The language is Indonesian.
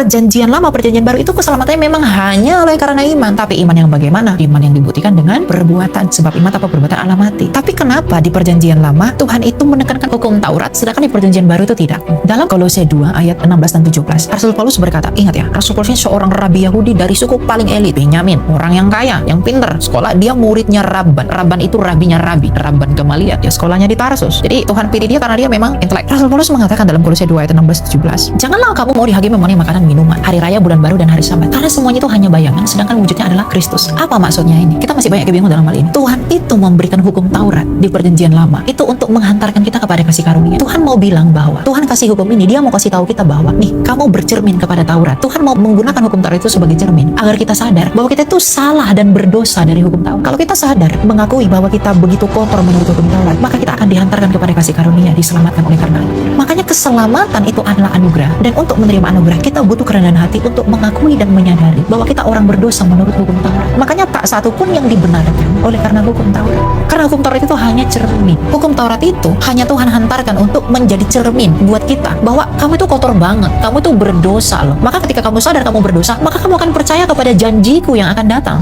perjanjian lama, perjanjian baru itu keselamatannya memang hanya oleh karena iman. Tapi iman yang bagaimana? Iman yang dibuktikan dengan perbuatan. Sebab iman tanpa perbuatan Allah mati. Tapi kenapa di perjanjian lama Tuhan itu menekankan hukum Taurat, sedangkan di perjanjian baru itu tidak? Dalam Kolose 2 ayat 16 dan 17, Rasul Paulus berkata, ingat ya, Rasul Paulus ini seorang rabi Yahudi dari suku paling elit, Benyamin, orang yang kaya, yang pinter, sekolah, dia muridnya Rabban. Rabban itu rabinya Rabi, Rabban Gamaliel, ya sekolahnya di Tarsus. Jadi Tuhan pilih dia karena dia memang intelek. Rasul Paulus mengatakan dalam Kolose 2 ayat 16-17, janganlah kamu mau dihakimi mengenai makanan minuman, hari raya, bulan baru, dan hari Sabat, karena semuanya itu hanya bayangan, sedangkan wujudnya adalah Kristus. Apa maksudnya ini? Kita masih banyak kebingungan dalam hal ini. Tuhan itu memberikan hukum Taurat di perjanjian lama itu untuk menghantarkan kita kepada kasih karunia. Tuhan mau bilang bahwa Tuhan kasih hukum ini, dia mau kasih tahu kita bahwa nih, kamu bercermin kepada Taurat. Tuhan mau menggunakan hukum Taurat itu sebagai cermin agar kita sadar bahwa kita itu salah dan berdosa dari hukum Taurat. Kalau kita sadar mengakui bahwa kita begitu kotor menurut hukum Taurat, maka kita akan dihantarkan kepada kasih karunia, diselamatkan oleh karena itu. Makanya keselamatan itu adalah anugerah, dan untuk menerima anugerah kita butuh kerendahan hati untuk mengakui dan menyadari bahwa kita orang berdosa menurut hukum Taurat. Makanya tak satu pun yang dibenarkan oleh karena hukum Taurat. Karena hukum Taurat itu hanya cermin. Hukum Taurat itu hanya Tuhan hantarkan untuk menjadi cermin buat kita bahwa kamu itu kotor banget, kamu itu berdosa loh. Maka ketika kamu sadar kamu berdosa, maka kamu akan percaya kepada janjiku yang akan datang.